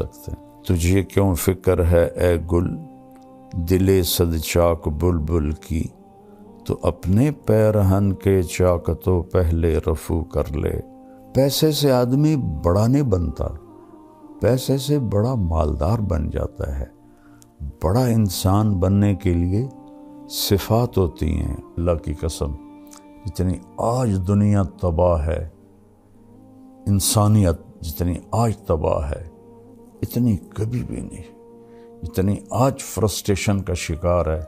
سکتے ہیں۔ تجھے کیوں فکر ہے اے گل دل صد چاک بلبل کی، تو اپنے پیرہن کے چاکتوں پہلے رفو کر لے۔ پیسے سے آدمی بڑا نہیں بنتا، پیسے سے بڑا مالدار بن جاتا ہے۔ بڑا انسان بننے کے لیے صفات ہوتی ہیں۔ اللہ کی قسم، جتنی آج دنیا تباہ ہے، انسانیت جتنی آج تباہ ہے، اتنی کبھی بھی نہیں۔ جتنی آج فرسٹریشن کا شکار ہے،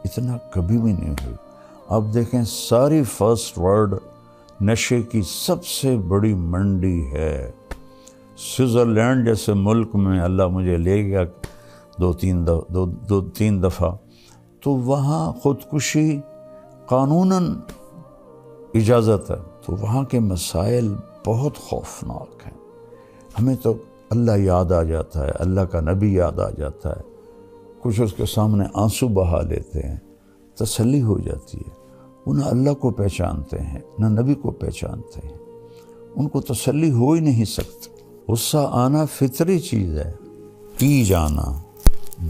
اتنا کبھی بھی نہیں ہوئی۔ آپ دیکھیں ساری فرسٹ ورلڈ نشے کی سب سے بڑی منڈی ہے۔ سوئٹزرلینڈ جیسے ملک میں اللہ مجھے لے گیا دو تین دفعہ، تو وہاں خودکشی قانوناً اجازت ہے، تو وہاں کے مسائل بہت خوفناک ہیں۔ ہمیں تو اللہ یاد آ جاتا ہے، اللہ کا نبی یاد آ جاتا ہے، کچھ اس کے سامنے آنسو بہا لیتے ہیں، تسلی ہو جاتی ہے۔ وہ نہ اللہ کو پہچانتے ہیں نہ نبی کو پہچانتے ہیں، ان کو تسلی ہو ہی نہیں سکتی۔ غصہ آنا فطری چیز ہے، پی جانا،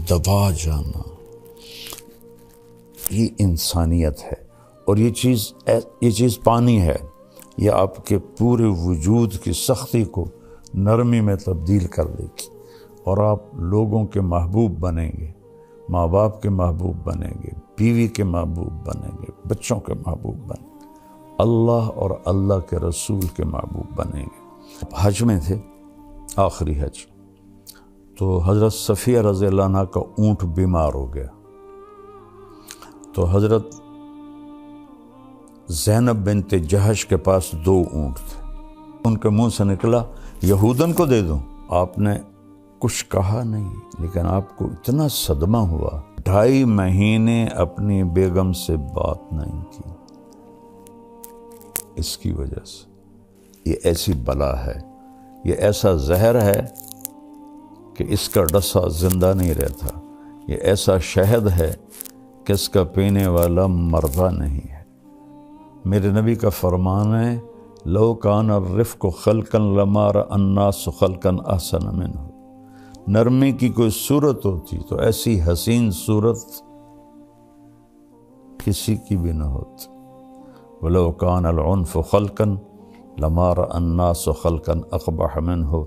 دبا جانا، یہ انسانیت ہے۔ اور یہ چیز پانی ہے، یہ آپ کے پورے وجود کی سختی کو نرمی میں تبدیل کر دے گی، اور آپ لوگوں کے محبوب بنیں گے، ماں باپ کے محبوب بنیں گے، بیوی کے محبوب بنیں گے، بچوں کے محبوب بنیں گے، اللہ اور اللہ کے رسول کے محبوب بنیں گے۔ حج میں تھے، آخری حج، تو حضرت صفیہ رضی اللہ عنہ کا اونٹ بیمار ہو گیا، تو حضرت زینب بنت جہش کے پاس 2 اونٹ تھے، ان کے منہ سے نکلا یہودن کو دے دوں۔ آپ نے کچھ کہا نہیں، لیکن آپ کو اتنا صدمہ ہوا، 2.5 مہینے اپنی بیگم سے بات نہیں کی، اس کی وجہ سے۔ یہ ایسی بلا ہے، یہ ایسا زہر ہے کہ اس کا ڈسا زندہ نہیں رہتا، یہ ایسا شہد ہے کہ اس کا پینے والا مردہ نہیں ہے۔ میرے نبی کا فرمان ہے، لو کان الرفق خلقا لما رأى الناس خلقا احسن منه۔ نرمی کی کوئی صورت ہوتی تو ایسی حسین صورت کسی کی بھی نہ ہوتی۔ ولو کان العنف خلقا لما رأى الناس خلقا اقبح منه۔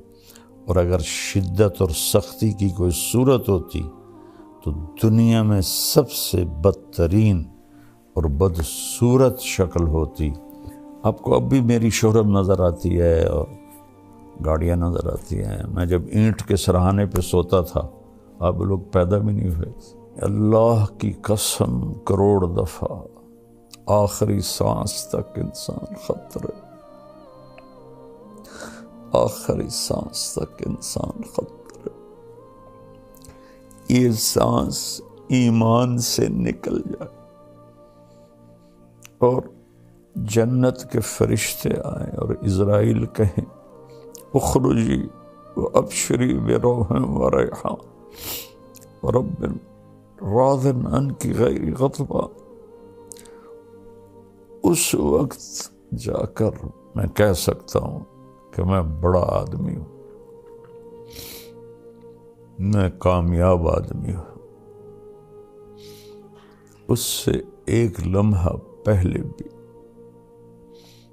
اور اگر شدت اور سختی کی کوئی صورت ہوتی تو دنیا میں سب سے بدترین اور بدصورت شکل ہوتی۔ آپ کو اب بھی میری شہرت نظر آتی ہے اور گاڑیاں نظر آتی ہیں۔ میں جب اینٹ کے سرہانے پہ سوتا تھا، آپ لوگ پیدا بھی نہیں ہوئے۔ اللہ کی قسم کروڑ دفعہ، آخری سانس تک انسان خطرے، آخری سانس تک انسان خطرے۔ یہ سانس ایمان سے نکل جائے اور جنت کے فرشتے آئیں اور عزرائیل کہیں اخرجی وابشری بروح وریحان ورب راض عنک غیر غضبان، اس وقت جا کر میں کہہ سکتا ہوں کہ میں بڑا آدمی ہوں، میں کامیاب آدمی ہوں۔ اس سے ایک لمحہ پہلے بھی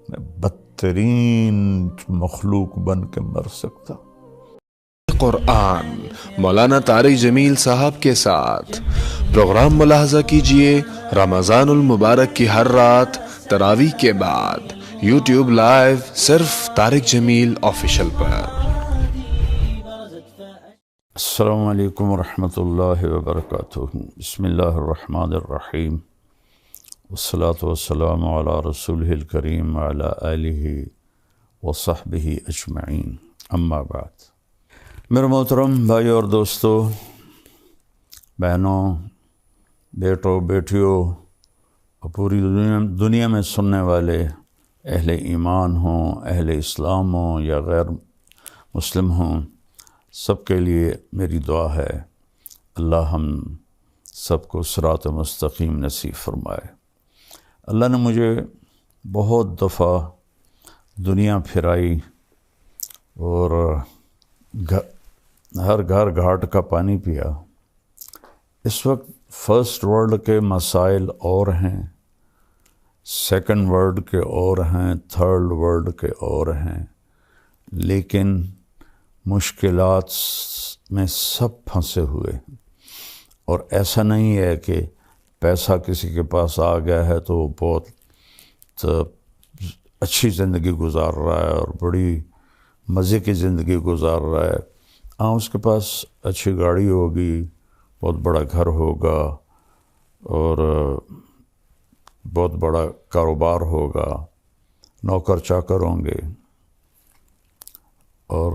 میں بدترین مخلوق بن کے مر سکتا۔ قرآن مولانا طارق جمیل صاحب کے ساتھ پروگرام ملاحظہ کیجئے رمضان المبارک کی ہر رات تراویح کے بعد یوٹیوب لائیو صرف طارق جمیل آفیشل پر۔ السلام علیکم ورحمۃ اللہ وبرکاتہ۔ بسم اللہ الرحمن الرحیم، والصلاة والسلام علی رسولہ الکریم وعلی آلہ وصحبہ اجمعین، اما بعد۔ میرے محترم بھائیو اور دوستو، بہنوں، بیٹوں، بیٹیوں اور پوری دنیا میں سننے والے اہل ایمان ہوں، اہل اسلام ہوں یا غیر مسلم ہوں، سب کے لیے میری دعا ہے اللہ ہم سب کو صراط مستقیم نصیب فرمائے۔ اللہ نے مجھے بہت دفعہ دنیا پھرائی اور ہر گھر گھاٹ کا پانی پیا۔ اس وقت فرسٹ ورلڈ کے مسائل اور ہیں، سیکنڈ ورلڈ کے اور ہیں، تھرڈ ورلڈ کے اور ہیں، لیکن مشکلات میں سب پھنسے ہوئے ہیں۔ اور ایسا نہیں ہے کہ پیسہ کسی کے پاس آ گیا ہے تو وہ بہت اچھی زندگی گزار رہا ہے اور بڑی مزے کی زندگی گزار رہا ہے۔ ہاں، اس کے پاس اچھی گاڑی ہوگی، بہت بڑا گھر ہوگا اور بہت بڑا کاروبار ہوگا، نوکر چاکر ہوں گے اور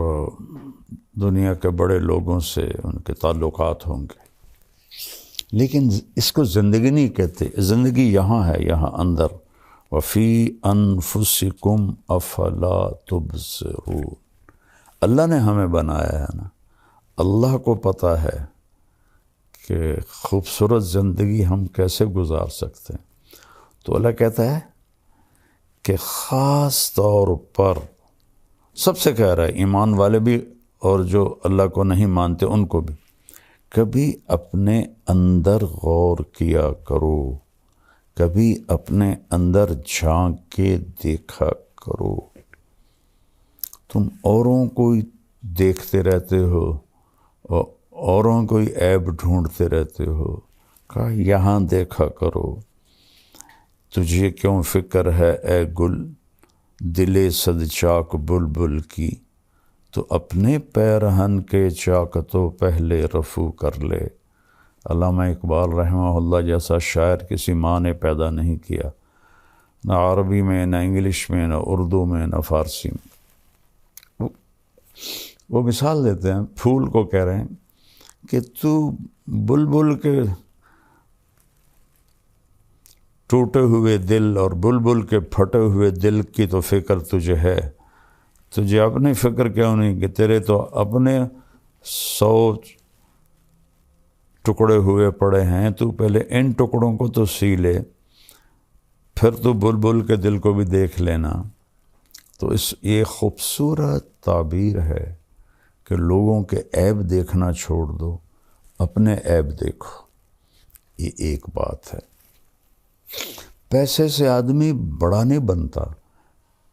دنیا کے بڑے لوگوں سے ان کے تعلقات ہوں گے، لیکن اس کو زندگی نہیں کہتے۔ زندگی یہاں ہے، یہاں اندر۔ وفی انفسکم افلا تبصرون۔ اللہ نے ہمیں بنایا ہے نا، اللہ کو پتہ ہے کہ خوبصورت زندگی ہم کیسے گزار سکتے ہیں۔ تو اللہ کہتا ہے کہ خاص طور پر سب سے کہہ رہا ہے، ایمان والے بھی اور جو اللہ کو نہیں مانتے ان کو بھی، کبھی اپنے اندر غور کیا کرو، کبھی اپنے اندر جھانک کے دیکھا کرو۔ تم اوروں کو دیکھتے رہتے ہو اور اوروں کو عیب ڈھونڈتے رہتے ہو، کہا یہاں دیکھا کرو۔ تجھے کیوں فکر ہے اے گل دل صد چاک بلبل کی، تو اپنے پیرہن کے چاک تو پہلے رفو کر لے۔ علامہ اقبال رحمہ اللہ جیسا شاعر کسی ماں نے پیدا نہیں کیا، نہ عربی میں، نہ انگلش میں، نہ اردو میں، نہ فارسی میں۔ وہ مثال دیتے ہیں، پھول کو کہہ رہے ہیں کہ تو بلبل کے ٹوٹے ہوئے دل اور بلبل کے پھٹے ہوئے دل کی تو فکر تجھے ہے، تجھے اپنی فکر کیوں نہیں کہ تیرے تو اپنے 100 ٹکڑے ہوئے پڑے ہیں، تو پہلے ان ٹکڑوں کو تو سی لے، پھر تو بلبل کے دل کو بھی دیکھ لینا۔ تو یہ خوبصورت تعبیر ہے کہ لوگوں کے عیب دیکھنا چھوڑ دو، اپنے عیب دیکھو۔ یہ ایک بات ہے۔ پیسے سے آدمی بڑا نہیں بنتا،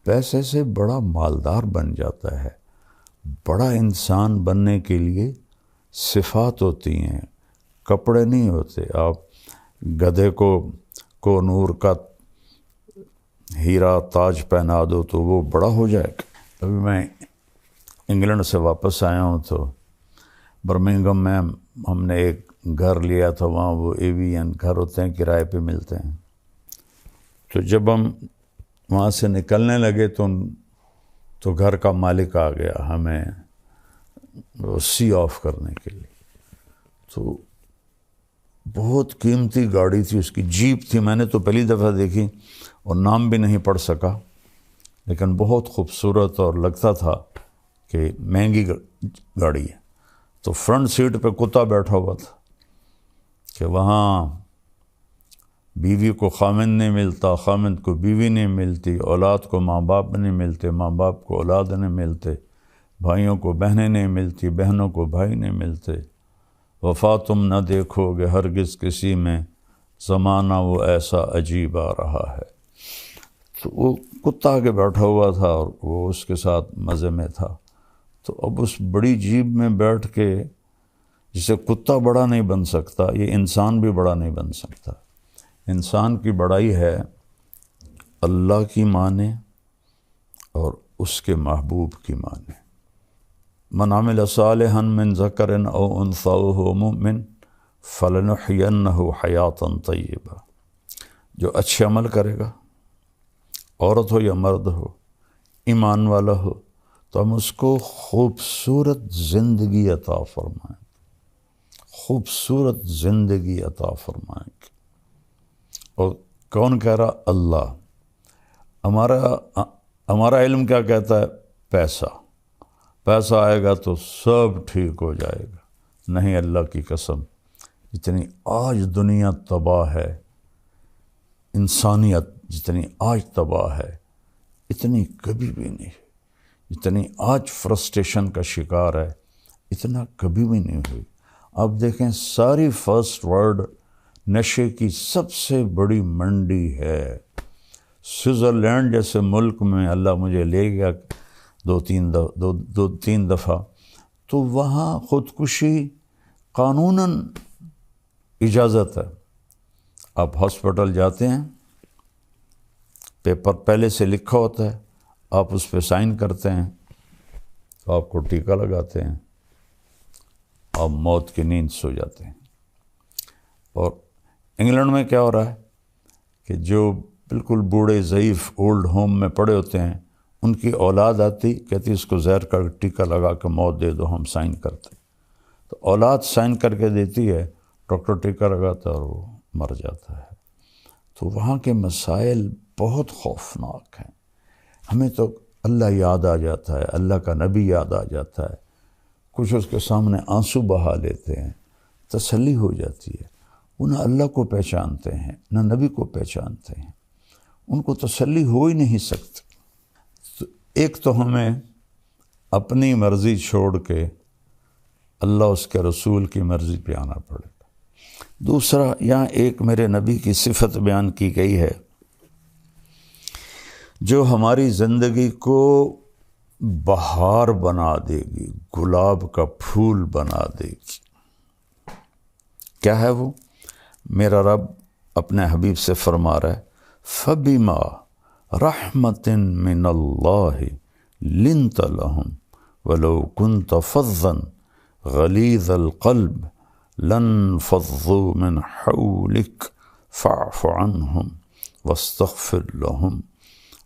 پیسے سے بڑا مالدار بن جاتا ہے۔ بڑا انسان بننے کے لیے صفات ہوتی ہیں، کپڑے نہیں ہوتے۔ آپ گدھے کو نور کا ہیرا تاج پہنا دو تو وہ بڑا ہو جائے گا۔ ابھی میں انگلینڈ سے واپس آیا ہوں تو برمنگھم میں ہم نے ایک گھر لیا تھا، وہاں وہ ایوین گھر ہوتے ہیں، کرائے پہ ملتے ہیں۔ تو جب ہم وہاں سے نکلنے لگے تو گھر کا مالک آ گیا ہمیں سی آف کرنے کے لیے۔ تو بہت قیمتی گاڑی تھی اس کی، جیپ تھی، میں نے تو پہلی دفعہ دیکھی اور نام بھی نہیں پڑھ سکا، لیکن بہت خوبصورت اور لگتا تھا کہ مہنگی گاڑی ہے۔ تو فرنٹ سیٹ پہ کتا بیٹھا ہوا تھا کہ وہاں بیوی کو خامند نہیں ملتا، خامند کو بیوی نہیں ملتی، اولاد کو ماں باپ نہیں ملتے، ماں باپ کو اولاد نہیں ملتے، بھائیوں کو بہنیں نہیں ملتی، بہنوں کو بھائی نہیں ملتے۔ وفا تم نہ دیکھو گے ہرگز کسی میں، زمانہ وہ ایسا عجیب آ رہا ہے۔ تو وہ کتا آگے بیٹھا ہوا تھا اور وہ اس کے ساتھ مزے میں تھا۔ تو اب اس بڑی جیب میں بیٹھ کے، جسے کتا بڑا نہیں بن سکتا، یہ انسان بھی بڑا نہیں بن سکتا۔ انسان کی بڑائی ہے اللہ کی مانے اور اس کے محبوب کی مانے۔ من عمل صالحا من ذکر او انثی وہو مؤمن فلنحینہ حیاتا طیبہ۔ جو اچھے عمل کرے گا، عورت ہو یا مرد ہو، ایمان والا ہو، تو ہم اس کو خوبصورت زندگی عطا فرمائیں، خوبصورت زندگی عطا فرمائیں گے۔ اور کون کہہ رہا؟ اللہ۔ ہمارا علم کیا کہتا ہے؟ پیسہ آئے گا تو سب ٹھیک ہو جائے گا۔ نہیں، اللہ کی قسم، جتنی آج دنیا تباہ ہے، انسانیت جتنی آج تباہ ہے، اتنی کبھی بھی نہیں۔ جتنی آج فرسٹریشن کا شکار ہے، اتنا کبھی بھی نہیں ہوئی۔ آپ دیکھیں ساری فرسٹ ورلڈ نشے کی سب سے بڑی منڈی ہے۔ سوئٹزرلینڈ جیسے ملک میں اللہ مجھے لے گیا دو تین دفعہ، تو وہاں خودکشی قانوناً اجازت ہے۔ آپ ہاسپٹل جاتے ہیں، پیپر پہلے سے لکھا ہوتا ہے، آپ اس پہ سائن کرتے ہیں، تو آپ کو ٹیکہ لگاتے ہیں، آپ موت کی نیند سو جاتے ہیں۔ اور انگلینڈ میں کیا ہو رہا ہے کہ جو بالکل بوڑھے ضعیف اولڈ ہوم میں پڑے ہوتے ہیں، ان کی اولاد آتی کہتی اس کو زہر کا ٹیکہ لگا کے موت دے دو، ہم سائن کرتے، تو اولاد سائن کر کے دیتی ہے، ڈاکٹر ٹیکہ لگاتا ہے اور وہ مر جاتا ہے۔ تو وہاں کے مسائل بہت خوفناک ہیں۔ ہمیں تو اللہ یاد آ جاتا ہے، اللہ کا نبی یاد آ جاتا ہے، کچھ اس کے سامنے آنسو بہا لیتے ہیں، تسلی ہو جاتی ہے۔ وہ نہ اللہ کو پہچانتے ہیں نہ نبی کو پہچانتے ہیں، ان کو تسلی ہو ہی نہیں سکتی۔ تو ایک تو ہمیں اپنی مرضی چھوڑ کے اللہ اس کے رسول کی مرضی پہ آنا پڑے گا۔ دوسرا، یہاں ایک میرے نبی کی صفت بیان کی گئی ہے جو ہماری زندگی کو بہار بنا دے گی، گلاب کا پھول بنا دے گی۔ کیا ہے وہ؟ میرا رب اپنے حبیب سے فرما رہا ہے، فَبِمَا رَحْمَةٍ مِّنَ اللَّهِ لِنْتَ لَهُمْ وَلَوْ كُنْتَ فَظًّا غَلِيظَ الْقَلْبِ لَانفَضُّوا مِنْ حَوْلِكَ فَاعْفُ عَنْهُمْ وَاسْتَغْفِرْ لَهُمْ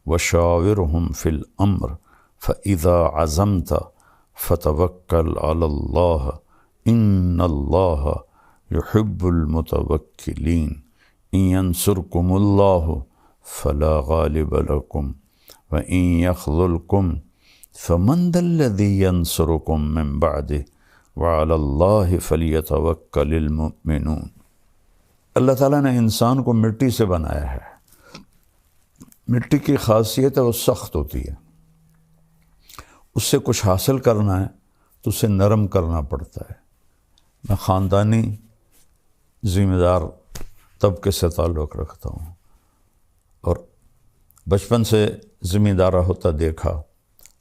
وَشَاوِرْهُمْ فِي الْأَمْرِ فَإِذَا عَزَمْتَ فَتَوَكَّلْ عَلَى اللَّهِ إِنَّ اللَّهَ يُحِبُّ الْمُتَوَكِّلِينَ إِن يَنْصُرْكُمُ اللَّهُ فَلَا غَالِبَ لَكُمْ وَإِن يَخْذُلْكُمْ فَمَنْ ذَا الَّذِي يَنْصُرُكُمْ مِنْ بَعْدِهِ وَعَلَى اللَّهِ فَلْيَتَوَكَّلِ الْمُؤْمِنُونَ۔ اللہ تعالیٰ نے انسان کو مٹی سے بنایا ہے۔ مٹی کی خاصیت ہے وہ سخت ہوتی ہے، اس سے کچھ حاصل کرنا ہے تو اسے نرم کرنا پڑتا ہے۔ میں خاندانی ذمہ دار طبقے سے تعلق رکھتا ہوں اور بچپن سے ذمہ دارہ ہوتا دیکھا،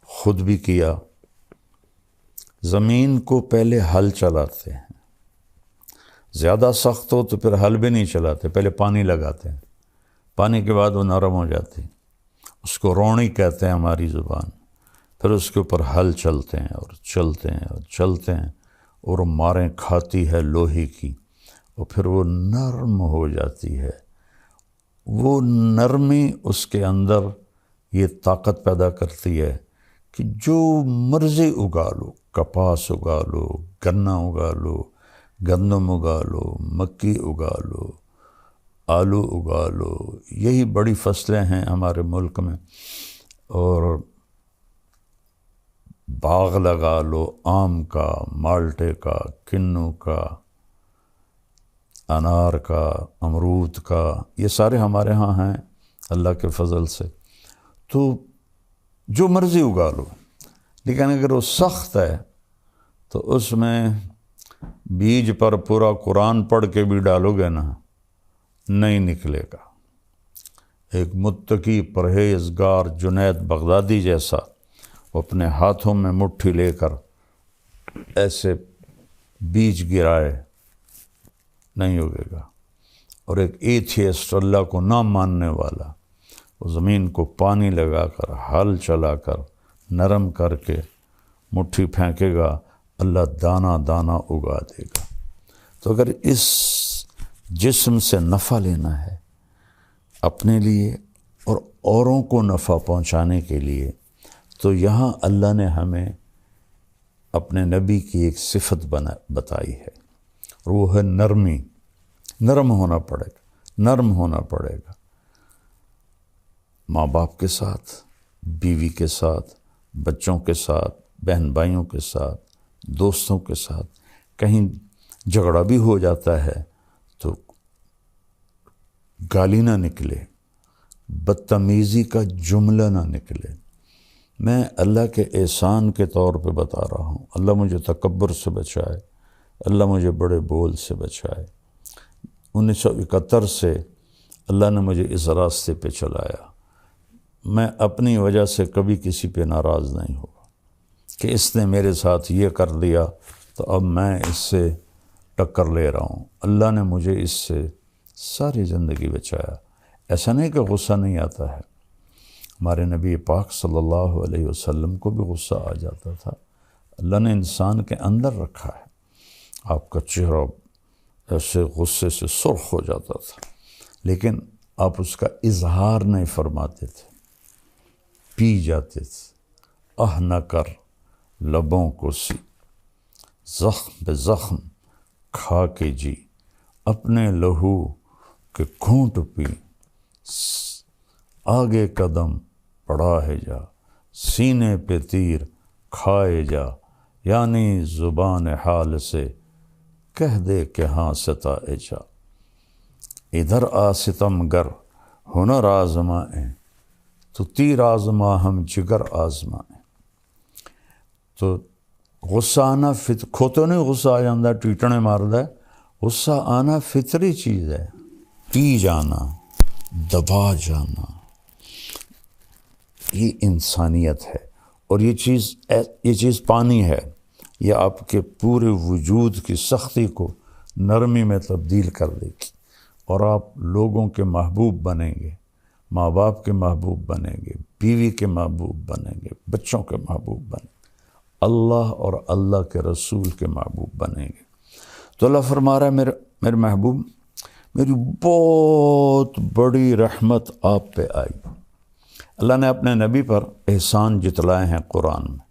خود بھی کیا۔ زمین کو پہلے ہل چلاتے ہیں، زیادہ سخت ہو تو پھر ہل بھی نہیں چلاتے، پہلے پانی لگاتے ہیں، پانی کے بعد وہ نرم ہو جاتی، اس کو روڑی کہتے ہیں ہماری زبان۔ پھر اس کے اوپر ہل چلتے ہیں اور چلتے ہیں اور چلتے ہیں، اور ماریں کھاتی ہے لوہے کی، اور پھر وہ نرم ہو جاتی ہے۔ وہ نرمی اس کے اندر یہ طاقت پیدا کرتی ہے کہ جو مرضی اگا لو، کپاس اگا لو، گنا اگا لو، گندم اگا لو، مکی اگا لو، آلو اگا لو، یہی بڑی فصلیں ہیں ہمارے ملک میں، اور باغ لگا لو، آم کا، مالٹے کا، کنو کا، انار کا، امرود کا، یہ سارے ہمارے ہاں ہیں اللہ کے فضل سے۔ تو جو مرضی اگا لو، لیکن اگر وہ سخت ہے تو اس میں بیج پر پورا قرآن پڑھ کے بھی ڈالو گے نا، نہیں نکلے گا۔ ایک متقی پرہیزگار جنید بغدادی جیسا وہ اپنے ہاتھوں میں مٹھی لے کر ایسے بیج گرائے، نہیں ہوگے گا۔ اور ایک ایتھیسٹ، اللہ کو نہ ماننے والا، وہ زمین کو پانی لگا کر، ہل چلا کر، نرم کر کے مٹھی پھینکے گا، اللہ دانہ دانہ اگا دے گا۔ تو اگر اس جسم سے نفع لینا ہے اپنے لیے اور اوروں کو نفع پہنچانے کے لیے، تو یہاں اللہ نے ہمیں اپنے نبی کی ایک صفت بتائی ہے، اور وہ ہے نرمی۔ نرم ہونا پڑے گا، نرم ہونا پڑے گا، ماں باپ کے ساتھ، بیوی کے ساتھ، بچوں کے ساتھ، بہن بھائیوں کے ساتھ، دوستوں کے ساتھ۔ کہیں جھگڑا بھی ہو جاتا ہے تو گالی نہ نکلے، بدتمیزی کا جملہ نہ نکلے، میں اللہ کے احسان کے طور پہ بتا رہا ہوں۔ اللہ مجھے تکبر سے بچائے، اللہ مجھے بڑے بول سے بچائے۔ 1971 سے اللہ نے مجھے اس راستے پہ چلایا۔ میں اپنی وجہ سے کبھی کسی پہ ناراض نہیں ہوا کہ اس نے میرے ساتھ یہ کر دیا تو اب میں اس سے ٹکر لے رہا ہوں۔ اللہ نے مجھے اس سے ساری زندگی بچایا۔ ایسا نہیں کہ غصہ نہیں آتا ہے، ہمارے نبی پاک صلی اللہ علیہ وسلم کو بھی غصہ آ جاتا تھا۔ اللہ نے انسان کے اندر رکھا ہے۔ آپ کا چہرہ ایسے غصے سے سرخ ہو جاتا تھا، لیکن آپ اس کا اظہار نہیں فرماتے تھے، پی جاتے تھے۔ نہ کر لبوں کو سی، زخم بے زخم کھا کے جی، اپنے لہو کے گھونٹ پی، آگے قدم بڑھا ہے جا، سینے پہ تیر کھائے جا، یعنی زبان حال سے کہہ دے کہ ہاں ستائے جا۔ ادھر آ ستم گر ہنر آزمائیں، تو تیر آزما ہم جگر آزمائیں۔ تو غصہ آنا کھوتوں نہیں غصہ آ جاندہ ٹیٹنے ماردہ ہے، غصہ آنا فطری چیز ہے۔ پی جانا، دبا جانا، یہ انسانیت ہے، اور یہ چیز پانی ہے، یہ آپ کے پورے وجود کی سختی کو نرمی میں تبدیل کر دے گی، اور آپ لوگوں کے محبوب بنیں گے، ماں باپ کے محبوب بنیں گے، بیوی کے محبوب بنیں گے، بچوں کے محبوب بنیں گے، اللہ اور اللہ کے رسول کے محبوب بنیں گے۔ تو اللہ فرما رہا ہے میرے محبوب، میری بہت بڑی رحمت آپ پہ آئی۔ اللہ نے اپنے نبی پر احسان جتلائے ہیں قرآن میں۔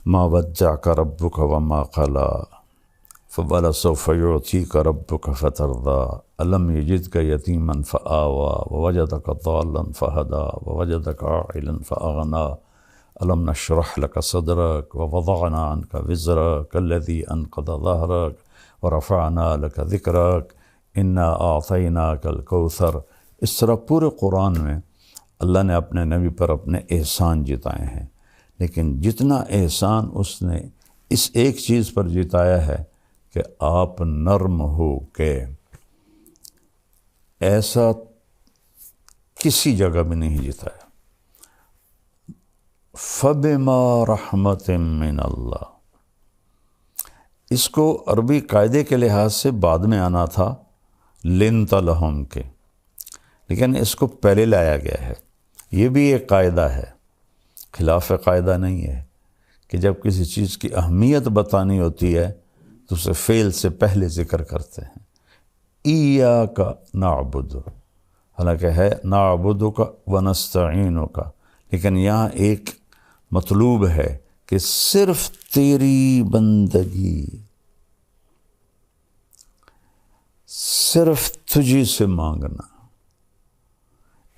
ما ودعک ربک وما قلی فولسوف یعطیک ربک فترضی الم یجدک یتیما فآوی ووجدک ضالا فہدی ووجدک عائلا فأغنی الم نشرح لک صدرک ووضعنا عنک وزرک الذی انقض ظہرک ورفعنا لک ذکرک انا اعطیناک الکوثر۔ اس طرح پورے قرآن میں اللہ نے اپنے نبی پر اپنے احسان جتائے ہیں، لیکن جتنا احسان اس نے اس ایک چیز پر جتایا ہے کہ آپ نرم ہو کے، ایسا کسی جگہ بھی نہیں جتایا۔ فَبِمَا رَحْمَةٍ مِّنَ اللَّهِ، اس کو عربی قاعدے کے لحاظ سے بعد میں آنا تھا لِنْتَ لَهُمْ کے، لیکن اس کو پہلے لایا گیا ہے۔ یہ بھی ایک قاعدہ ہے، خلاف قاعدہ نہیں ہے کہ جب کسی چیز کی اہمیت بتانی ہوتی ہے تو اسے فعل سے پہلے ذکر کرتے ہیں۔ ایاک نعبد، حالانکہ ہے نعبدک ونستعینک، لیکن یہاں ایک مطلوب ہے کہ صرف تیری بندگی، صرف تجھی سے مانگنا،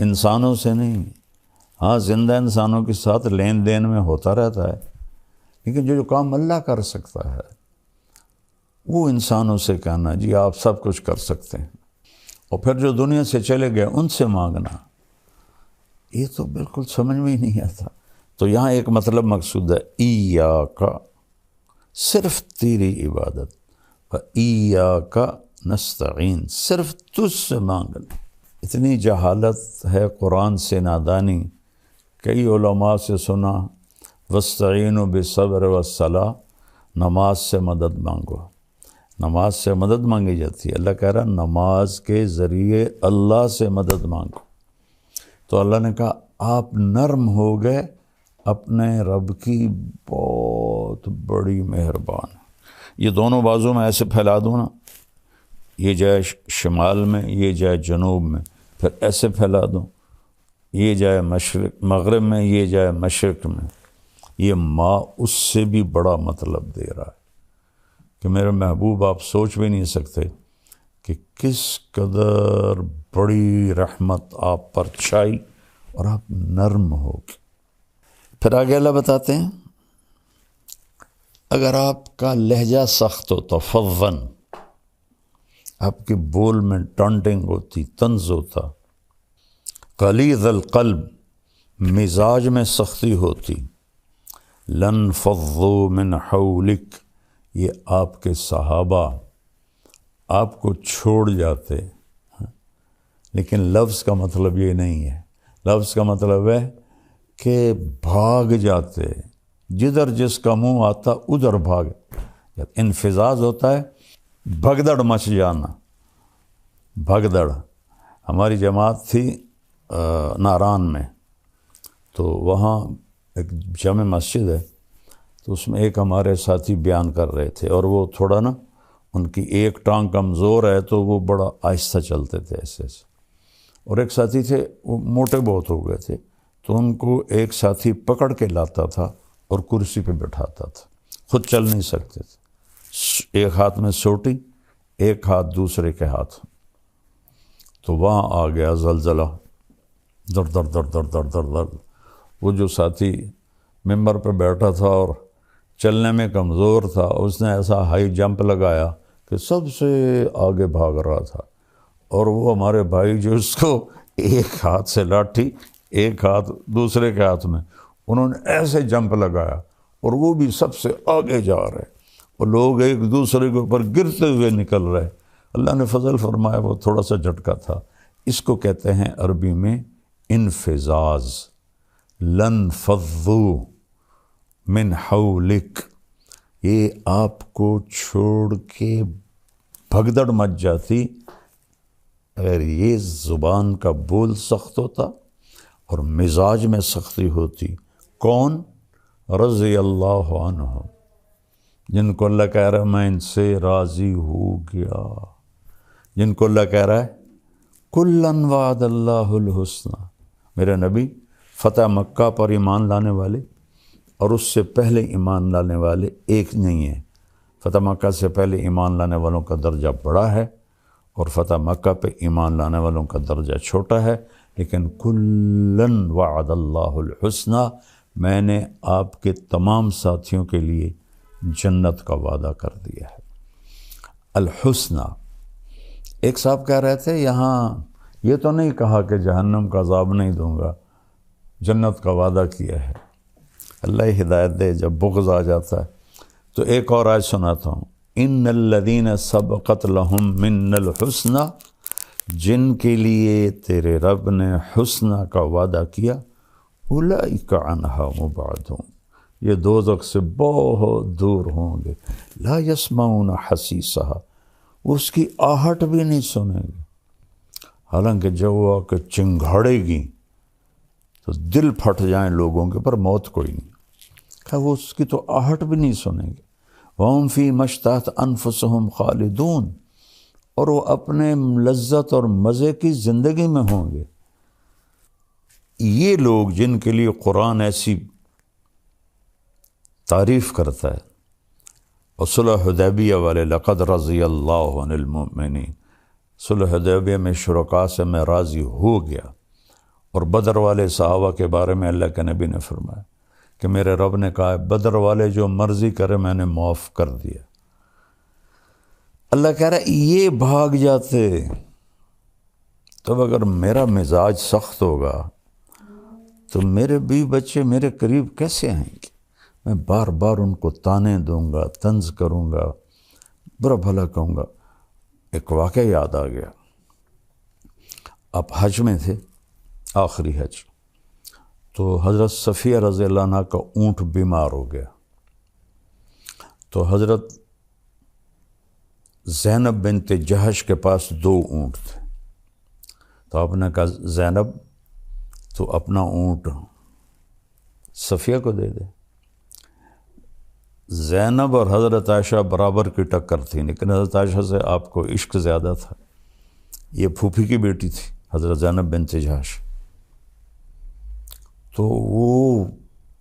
انسانوں سے نہیں۔ ہاں زندہ انسانوں کے ساتھ لین دین میں ہوتا رہتا ہے، لیکن جو کام اللہ کر سکتا ہے وہ انسانوں سے کہنا جی آپ سب کچھ کر سکتے ہیں، اور پھر جو دنیا سے چلے گئے ان سے مانگنا، یہ تو بالکل سمجھ میں ہی نہیں آتا۔ تو یہاں ایک مطلب مقصود ہے، ایاک، صرف تیری عبادت، وایاک نستعین، صرف تجھ سے مانگنا۔ اتنی جہالت ہے قرآن سے نادانی، کئی علماء سے سنا وَاسْتَعِينُوا بِالصَّبْرِ وَالصَّلَاةِ، نماز سے مدد مانگو، نماز سے مدد مانگی جاتی ہے۔ اللہ کہہ رہا نماز کے ذریعے اللہ سے مدد مانگو۔ تو اللہ نے کہا آپ نرم ہو گئے، اپنے رب کی بہت بڑی مہربان ہے۔ یہ دونوں بازو میں ایسے پھیلا دوں نا، یہ جائے شمال میں، یہ جائے جنوب میں، پھر ایسے پھیلا دوں، یہ جائے مغرب میں، یہ جائے مشرق میں، یہ ماں اس سے بھی بڑا مطلب دے رہا ہے کہ میرے محبوب آپ سوچ بھی نہیں سکتے کہ کس قدر بڑی رحمت آپ پر چھائی اور آپ نرم ہو گئے۔ پھر آگے اللہ بتاتے ہیں اگر آپ کا لہجہ سخت ہوتا، فظن، آپ کے بول میں ٹانٹنگ ہوتی، طنز ہوتا، غلیظ القلب، مزاج میں سختی ہوتی، لن فضوا من حولک، یہ آپ کے صحابہ آپ کو چھوڑ جاتے، لیکن لفظ کا مطلب یہ نہیں ہے، لفظ کا مطلب ہے کہ بھاگ جاتے، جدھر جس کا منہ آتا ادھر بھاگ۔ انفزاز ہوتا ہے بھگدڑ مچ جانا، بھگدڑ۔ ہماری جماعت تھی ناران میں، تو وہاں ایک جامع مسجد ہے، تو اس میں ایک ہمارے ساتھی بیان کر رہے تھے، اور وہ تھوڑا نا ان کی ایک ٹانگ کمزور ہے، تو وہ بڑا آہستہ چلتے تھے ایسے ایسے، اور ایک ساتھی تھے وہ موٹے بہت ہو گئے تھے، تو ان کو ایک ساتھی پکڑ کے لاتا تھا اور کرسی پہ بٹھاتا تھا، خود چل نہیں سکتے تھے، ایک ہاتھ میں سوٹی، ایک ہاتھ دوسرے کے ہاتھ۔ تو وہاں آ گیا زلزلہ، در در در در در در در۔ وہ جو ساتھی ممبر پہ بیٹھا تھا اور چلنے میں کمزور تھا، اس نے ایسا ہائی جمپ لگایا کہ سب سے آگے بھاگ رہا تھا، اور وہ ہمارے بھائی جو اس کو ایک ہاتھ سے لاٹھی، ایک ہاتھ دوسرے کے ہاتھ میں، انہوں نے ایسے جمپ لگایا، اور وہ بھی سب سے آگے جا رہے، اور لوگ ایک دوسرے کے اوپر گرتے ہوئے نکل رہے۔ اللہ نے فضل فرمایا وہ تھوڑا سا جھٹکا تھا۔ اس کو کہتے ہیں عربی میں انفزاز، لن فضوا من حولک، یہ آپ کو چھوڑ کے بھگدڑ مچ جاتی اگر یہ زبان کا بول سخت ہوتا اور مزاج میں سختی ہوتی۔ کون؟ رضی اللہ عنہ، جن کو اللہ کہہ رہا ہے میں ان سے راضی ہو گیا، جن کو اللہ کہہ رہا ہے کلن وعد اللہ الحسنى۔ میرے نبی فتح مکہ پر ایمان لانے والے اور اس سے پہلے ایمان لانے والے ایک نہیں ہیں۔ فتح مکہ سے پہلے ایمان لانے والوں کا درجہ بڑا ہے، اور فتح مکہ پہ ایمان لانے والوں کا درجہ چھوٹا ہے، لیکن کلن وعد اللہ الحسنى، میں نے آپ کے تمام ساتھیوں کے لیے جنت کا وعدہ کر دیا ہے۔ الحسنى، ایک صاحب کہہ رہے تھے یہاں یہ تو نہیں کہا کہ جہنم کا عذاب نہیں دوں گا، جنت کا وعدہ کیا ہے۔ اللہ ہدایت دے، جب بغض آ جاتا ہے تو ایک اور آیت سناتا ہوں، ان الذین سبقت لہم من الحسنى، جن کے لیے تیرے رب نے حسنہ کا وعدہ کیا، اولئک عنہا مبعدون، یہ دوزخ سے بہت دور ہوں گے، لا یسمعون حسیسہا، وہ اس کی آہٹ بھی نہیں سنیں گے، حالانکہ جب وہ آ کے چنگھاڑے گی تو دل پھٹ جائیں لوگوں کے، پر موت کوئی نہیں، کہ وہ اس کی تو آہٹ بھی نہیں سنیں گے۔ وَهُمْ فِي مَا اشْتَهَتْ أَنفُسُهُمْ خَالِدُونَ، اور وہ اپنے لذت اور مزے کی زندگی میں ہوں گے۔ یہ لوگ جن کے لیے قرآن ایسی تعریف کرتا ہے، اور صلح حدیبیہ والے لقد رضی اللہ عن المؤمنین، صلح حدیبیہ میں شرکاء سے میں راضی ہو گیا، اور بدر والے صحابہ کے بارے میں اللہ کے نبی نے فرمایا کہ میرے رب نے کہا ہے بدر والے جو مرضی کرے میں نے معاف کر دیا۔ اللہ کہہ رہا ہے یہ بھاگ جاتے، تب اگر میرا مزاج سخت ہوگا تو میرے بیوی بچے میرے قریب کیسے آئیں گے؟ میں بار بار ان کو تانے دوں گا، طنز کروں گا، برا بھلا کہوں گا۔ ایک واقعہ یاد آ گیا، آپ حج میں تھے، آخری حج، تو حضرت صفیہ رضی اللہ عنہ کا اونٹ بیمار ہو گیا، تو حضرت زینب بنت جہش کے پاس 2 اونٹ تھے، تو آپ نے کہا زینب تو اپنا اونٹ صفیہ کو دے دے۔ زینب اور حضرت عائشہ برابر کی ٹکر تھی، لیکن حضرت عائشہ سے آپ کو عشق زیادہ تھا، یہ پھوپھی کی بیٹی تھی حضرت زینب بنت جہش، تو وہ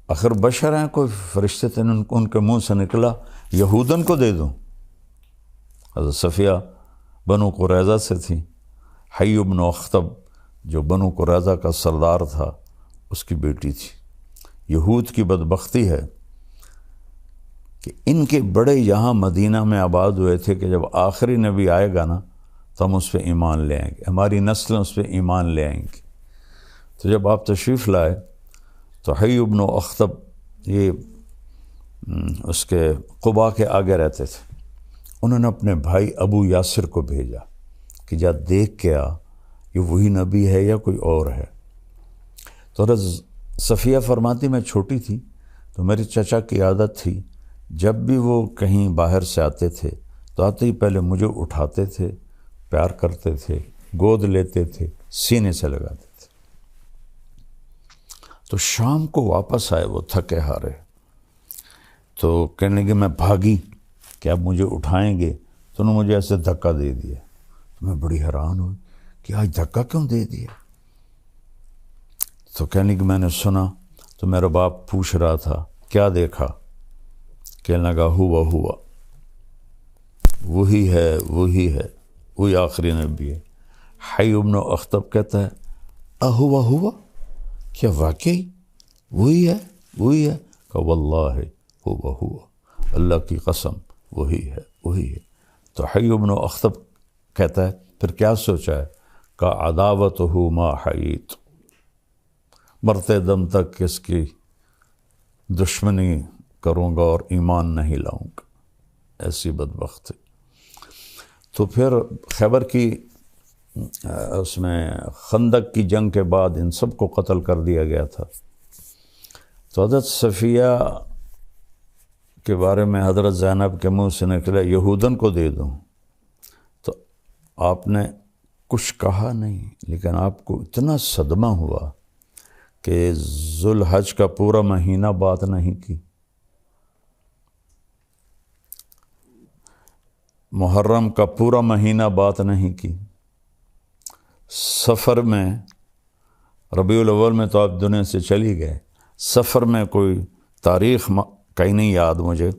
آخر بشر ہیں، کوئی فرشتے تھے، ان کے منہ سے نکلا یہودن کو دے دوں۔ حضرت صفیہ بنو قریظہ سے تھی، حی بن اخطب جو بنو قریظہ کا سردار تھا اس کی بیٹی تھی۔ یہود کی بدبختی ہے کہ ان کے بڑے یہاں مدینہ میں آباد ہوئے تھے کہ جب آخری نبی آئے گا نا تو ہم اس پہ ایمان لے آئیں گے، ہماری نسلیں اس پہ ایمان لے آئیں گی۔ تو جب آپ تشریف لائے تو حی بن اخطب یہ اس کے قباء کے آگے رہتے تھے، انہوں نے اپنے بھائی ابو یاسر کو بھیجا کہ جا دیکھ کے آ یہ وہی نبی ہے یا کوئی اور ہے۔ تو حضرت صفیہ فرماتی میں چھوٹی تھی تو میری چچا کی عادت تھی جب بھی وہ کہیں باہر سے آتے تھے تو آتے ہی پہلے مجھے اٹھاتے تھے، پیار کرتے تھے، گود لیتے تھے، سینے سے لگاتے تھے۔ تو شام کو واپس آئے وہ تھکے ہارے، تو کہنے لگے میں بھاگی کہ اب مجھے اٹھائیں گے، تو انہوں نے مجھے ایسے دھکا دے دیا۔ تو میں بڑی حیران ہوئی کہ آج دھکا کیوں دے دیا؟ تو کہنے لگے میں نے سنا تو میرا باپ پوچھ رہا تھا کیا دیکھا؟ کہنے لگا ہوا وہی ہے وہی آخری نبی ہے۔ حی بن اخطب کہتا ہے ہوا کیا واقعی وہی ہے؟ کہ واللہ ہوا اللہ کی قسم وہی ہے۔ تو حی بن اخطب کہتا ہے پھر کیا سوچا ہے؟ کہ عداوتہ ما حییت، مرتے دم تک اس کی دشمنی کروں گا اور ایمان نہیں لاؤں گا، ایسی بدبخت ہے۔ تو پھر خیبر کی اس میں خندق کی جنگ کے بعد ان سب کو قتل کر دیا گیا تھا۔ تو حضرت صفیہ کے بارے میں حضرت زینب کے منہ سے نکلا یہودن کو دے دوں، تو آپ نے کچھ کہا نہیں، لیکن آپ کو اتنا صدمہ ہوا کہ ذوالحج کا پورا مہینہ بات نہیں کی، محرم کا پورا مہینہ بات نہیں کی، سفر میں ربیع الاول میں تو آپ دنیا سے چلی گئے، سفر میں کوئی تاریخ کہیں نہیں یاد مجھے،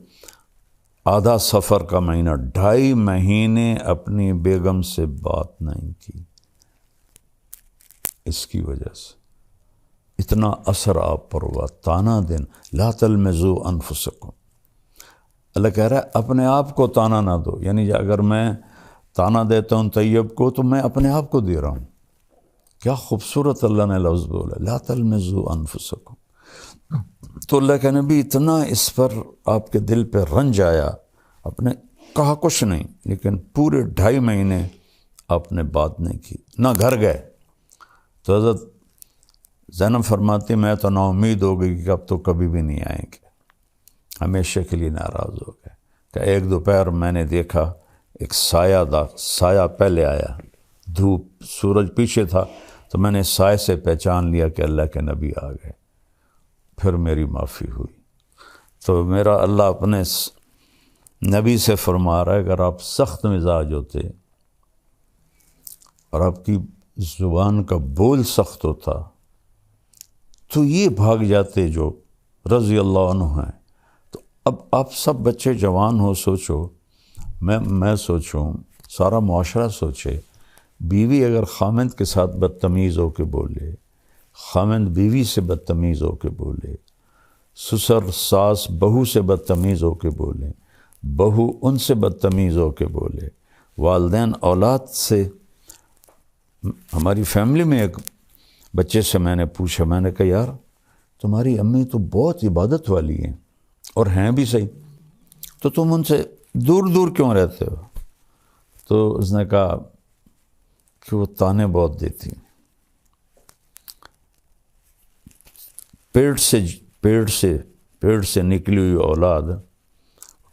آدھا سفر کا مہینہ 2.5 مہینے اپنی بیگم سے بات نہیں کی۔ اس کی وجہ سے اتنا اثر آپ پر ہوا، تانا دن لا تلمزوا انفسکم، اللہ کہہ رہا ہے اپنے آپ کو تانا نہ دو، یعنی اگر میں تانا دیتا ہوں طیب کو تو میں اپنے آپ کو دے رہا ہوں۔ کیا خوبصورت اللہ نے لفظ بولا لا تلمزوا انفسکم۔ تو اللہ کے نبی اتنا اس پر آپ کے دل پہ رنج آیا، آپ نے کہا کچھ نہیں، لیکن پورے 2.5 مہینے آپ نے بات نہیں کی، نہ گھر گئے۔ تو حضرت زینب فرماتی میں تو نا امید ہو گئی کہ اب تو کبھی بھی نہیں آئیں گے، ہمیشہ کے لیے ناراض ہو گئے۔ کہ ایک دوپہر میں نے دیکھا ایک سایہ پہلے آیا، دھوپ سورج پیچھے تھا، تو میں نے سائے سے پہچان لیا کہ اللہ کے نبی آ گئے، پھر میری معافی ہوئی۔ تو میرا اللہ اپنے نبی سے فرما رہا ہے اگر آپ سخت مزاج ہوتے اور آپ کی زبان کا بول سخت ہوتا تو یہ بھاگ جاتے جو رضی اللہ عنہ ہیں۔ تو اب آپ سب بچے جوان ہو، سوچو، میں سوچوں، سارا معاشرہ سوچے، بیوی اگر خامند کے ساتھ بدتمیز ہو کے بولے، خامند بیوی سے بدتمیز ہو کے بولے، سسر ساس بہو سے بدتمیز ہو کے بولے، بہو ان سے بدتمیز ہو کے بولے، والدین اولاد سے۔ ہماری فیملی میں ایک بچے سے میں نے پوچھا، میں نے کہا یار تمہاری امی تو بہت عبادت والی ہیں اور ہیں بھی صحیح، تو تم ان سے دور دور کیوں رہتے ہو؟ تو اس نے کہا کہ وہ تانے بہت دیتی ہیں، پیٹ سے نکلی ہوئی اولاد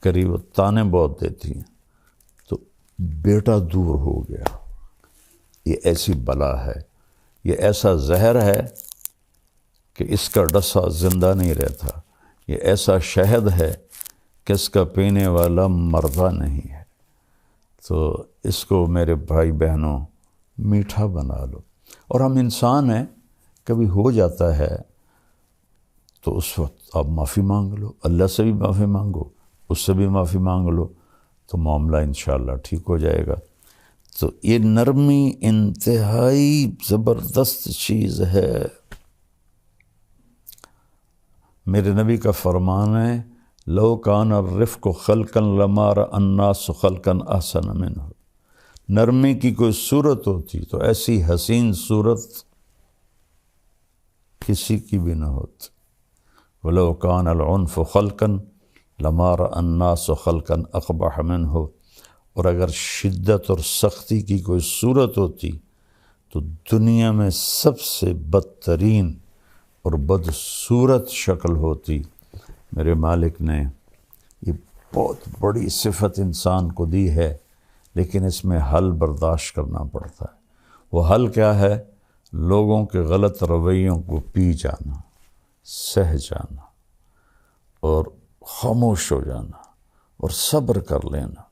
قریب تانے بہت دیتی ہیں، تو بیٹا دور ہو گیا۔ یہ ایسی بلا ہے، یہ ایسا زہر ہے کہ اس کا ڈسا زندہ نہیں رہتا، یہ ایسا شہد ہے کہ اس کا پینے والا مردہ نہیں ہے۔ تو اس کو میرے بھائی بہنوں میٹھا بنا لو، اور ہم انسان ہیں، کبھی ہو جاتا ہے تو اس وقت آپ معافی مانگ لو، اللہ سے بھی معافی مانگو، اس سے بھی معافی مانگ لو، تو معاملہ انشاءاللہ ٹھیک ہو جائے گا۔ تو یہ نرمی انتہائی زبردست چیز ہے۔ میرے نبی کا فرمان ہے لو کان الرفق خلقا لما رأى الناس خلقا احسن منہ، نرمی کی کوئی صورت ہوتی تو ایسی حسین صورت کسی کی بھی نہ ہوتی۔ ولو کان العنف خلقا لما رأى الناس خلقا اقبح منہ، اور اگر شدت اور سختی کی کوئی صورت ہوتی تو دنیا میں سب سے بدترین اور بدصورت شکل ہوتی۔ میرے مالک نے یہ بہت بڑی صفت انسان کو دی ہے، لیکن اس میں حل برداشت کرنا پڑتا ہے۔ وہ حل کیا ہے؟ لوگوں کے غلط رویوں کو پی جانا، سہ جانا اور خاموش ہو جانا اور صبر کر لینا۔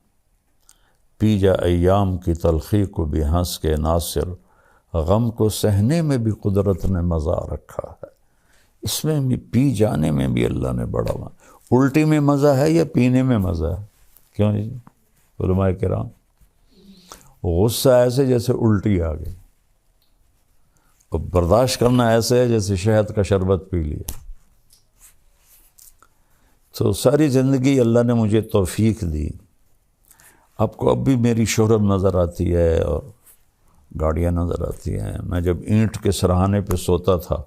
پی جا ایام کی تلخی کو بھی ہنس کے ناصر، غم کو سہنے میں بھی قدرت نے مزہ رکھا ہے۔ اس میں بھی پی جانے میں بھی اللہ نے بڑا الٹی میں مزہ ہے یا پینے میں مزہ ہے؟ کیوں جی علماء کرام؟ غصہ ایسے جیسے الٹی آ گئی، اور برداشت کرنا ایسے ہے جیسے شہد کا شربت پی لیا۔ تو ساری زندگی اللہ نے مجھے توفیق دی۔ آپ کو اب بھی میری شہرت نظر آتی ہے اور گاڑیاں نظر آتی ہیں۔ میں جب اینٹ کے سرہانے پہ سوتا تھا،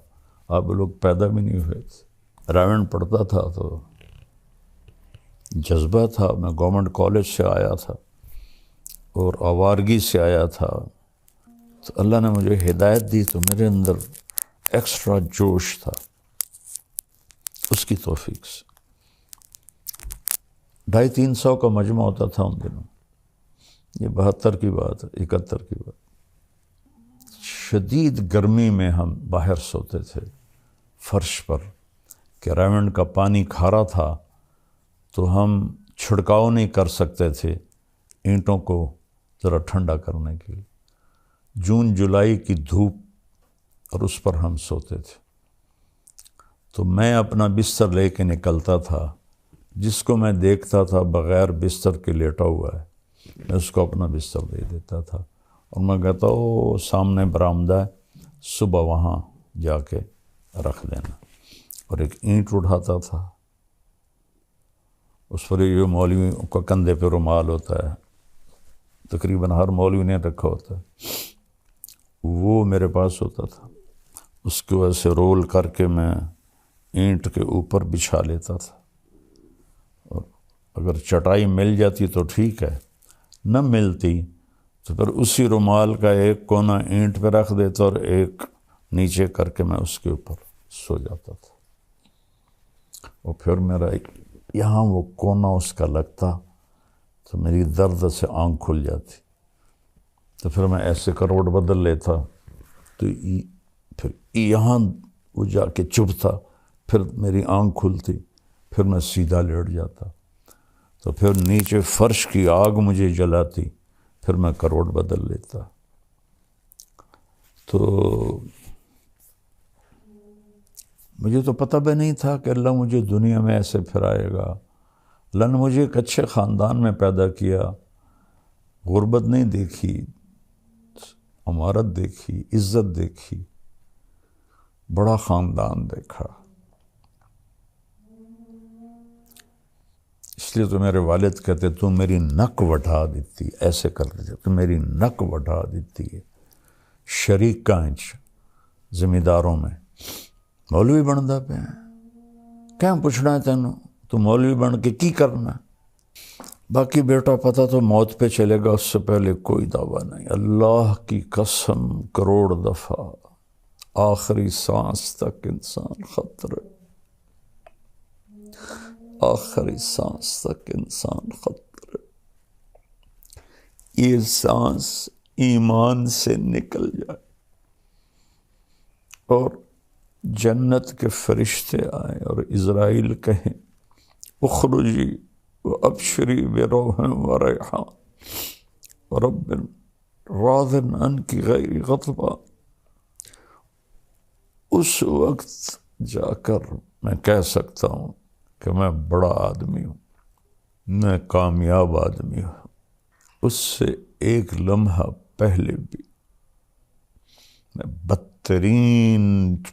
آپ لوگ پیدا بھی نہیں ہوئے تھے، رائمنڈ پڑھتا تھا تو جذبہ تھا۔ میں گورنمنٹ کالج سے آیا تھا اور آوارگی سے آیا تھا، تو اللہ نے مجھے ہدایت دی تو میرے اندر ایکسٹرا جوش تھا اس کی توفیق سے۔ 250-300 کا مجمع ہوتا تھا ان دنوں، یہ 72 کی بات ہے، 71 کی بات۔ شدید گرمی میں ہم باہر سوتے تھے فرش پر، کہ رائمنڈ کا پانی کھارا تھا تو ہم چھڑکاؤ نہیں کر سکتے تھے اینٹوں کو ذرا ٹھنڈا کرنے کے لیے۔ جون جولائی کی دھوپ اور اس پر ہم سوتے تھے، تو میں اپنا بستر لے کے نکلتا تھا، جس کو میں دیکھتا تھا بغیر بستر کے لیٹا ہوا ہے، میں اس کو اپنا بستر دے دیتا تھا، اور میں کہتا او سامنے برآمدہ ہے، صبح وہاں جا کے رکھ دینا۔ اور ایک اینٹ اٹھاتا تھا، اس پر یہ مولوی کا کندھے پہ رومال ہوتا ہے، تقریباً ہر مولوی نے رکھا ہوتا ہے، وہ میرے پاس ہوتا تھا، اس کی وجہ سے رول کر کے میں اینٹ کے اوپر بچھا لیتا تھا، اور اگر چٹائی مل جاتی تو ٹھیک ہے، نہ ملتی تو پھر اسی رومال کا ایک کونا اینٹ پہ رکھ دیتا اور ایک نیچے کر کے میں اس کے اوپر سو جاتا تھا، اور پھر میرا یہاں وہ کونا اس کا لگتا تو میری درد سے آنکھ کھل جاتی، تو پھر میں ایسے کروٹ بدل لیتا تو پھر یہاں وہ جا کے چبھتا، پھر میری آنکھ کھلتی، پھر میں سیدھا لیٹ جاتا، تو پھر نیچے فرش کی آگ مجھے جلاتی، پھر میں کروٹ بدل لیتا۔ تو مجھے تو پتہ بھی نہیں تھا کہ اللہ مجھے دنیا میں ایسے پھرائے گا۔ اللہ نے مجھے ایک اچھے خاندان میں پیدا کیا، غربت نہیں دیکھی، امارت دیکھی، عزت دیکھی، بڑا خاندان دیکھا۔ اس لیے تو میرے والد کہتے تو میری نک وٹھا دیتی، ایسے کرتے تھے، تو میری نک وٹھا دیتی ہے۔ شریک کانچ زمینداروں میں مولوی بنتا پہ کیا پوچھنا ہے تینوں، تو مولوی بن کے کی کرنا، باقی بیٹا پتہ تو موت پہ چلے گا، اس سے پہلے کوئی دعویٰ نہیں۔ اللہ کی قسم کروڑ دفعہ آخری سانس تک انسان خطرے، آخری سانس تک انسان خطرے، یہ سانس ایمان سے نکل جائے اور جنت کے فرشتے آئیں اور عزرائیل کہیں اخرجی وابشری بروح وریحان ورب راض عنک غیر غضبان، اس وقت جا کر میں کہہ سکتا ہوں کہ میں بڑا آدمی ہوں، میں کامیاب آدمی ہوں۔ اس سے ایک لمحہ پہلے بھی میں بدترین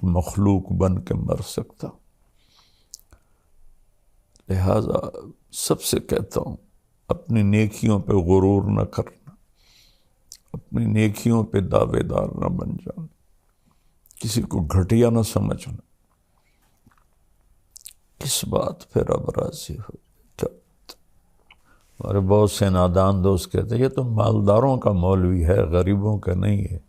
مخلوق بن کے مر سکتا ہوں۔ لہٰذا سب سے کہتا ہوں اپنی نیکیوں پہ غرور نہ کرنا، اپنی نیکیوں پہ دعوے دار نہ بن جانا، کسی کو گھٹیا نہ سمجھنا، کس بات پہ رب راضی ہو؟ کیا ہمارے بہت سے نادان دوست کہتے ہیں یہ تو مالداروں کا مولوی ہے، غریبوں کا نہیں ہے۔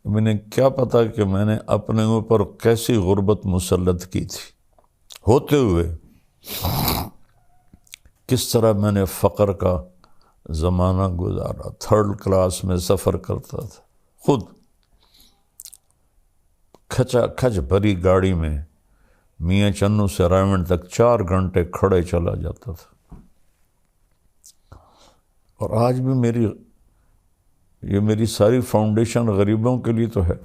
انہیں کیا پتا کہ میں نے اپنے اوپر کیسی غربت مسلط کی تھی ہوتے ہوئے، کس طرح میں نے فقر کا زمانہ گزارا، 3rd کلاس میں سفر کرتا تھا، خود کھچا کھچ بھری گاڑی میں میاں چنو سے رائمنڈ تک 4 گھنٹے کھڑے چلا جاتا تھا۔ اور آج بھی میری ساری فاؤنڈیشن غریبوں کے لیے تو ہے۔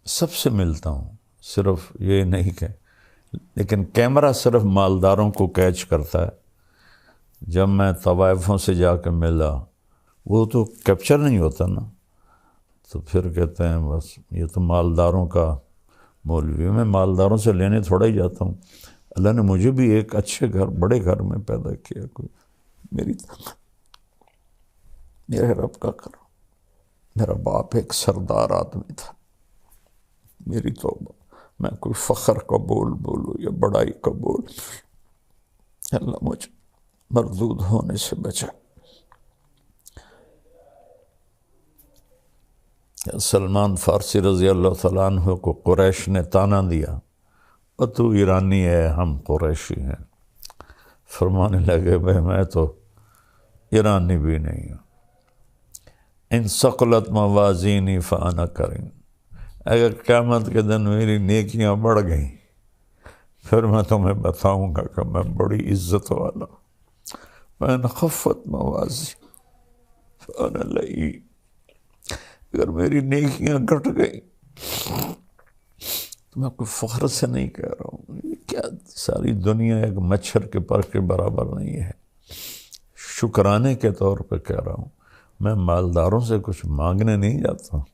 سب سے ملتا ہوں، صرف یہ نہیں کہ لیکن کیمرہ صرف مالداروں کو کیچ کرتا ہے۔ جب میں طوائفوں سے جا کے ملا، وہ تو کیپچر نہیں ہوتا نا، تو پھر کہتے ہیں بس یہ تو مالداروں کا مولوی ہے۔ میں مالداروں سے لینے تھوڑا ہی جاتا ہوں، اللہ نے مجھے بھی ایک اچھے گھر، بڑے گھر میں پیدا کیا، کوئی میرے رب کا کرم۔ میرا باپ ایک سردار آدمی تھا، میری توبہ، میں کوئی فخر کا بول بولوں یا بڑائی کا بول، اللہ مجھے مردود ہونے سے بچا۔ سلمان فارسی رضی اللہ تعالیٰ عنہ کو قریش نے تانا دیا، اور تو ایرانی ہے، ہم قریشی ہیں۔ فرمانے لگے بھائی میں تو ایرانی بھی نہیں ہوں، ان ثقلت موازینی فانا کریم، اگر قیامت کے دن میری نیکیاں بڑھ گئیں پھر میں تمہیں بتاؤں گا کہ میں بڑی عزت والا۔ وَإِنْ خَفَّتْ مَوَازِينُ فَأَنَا لَئِيمٌ، اگر میری نیکیاں گھٹ گئیں تو میں کوئی فخر سے نہیں کہہ رہا ہوں، یہ کیا ساری دنیا ایک مچھر کے پر کے برابر نہیں ہے، شکرانے کے طور پہ کہہ رہا ہوں۔ میں مالداروں سے کچھ مانگنے نہیں جاتا ہوں،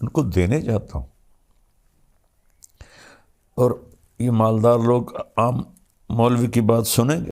ان کو دینے جاتا ہوں۔ اور یہ مالدار لوگ عام مولوی کی بات سنیں گے؟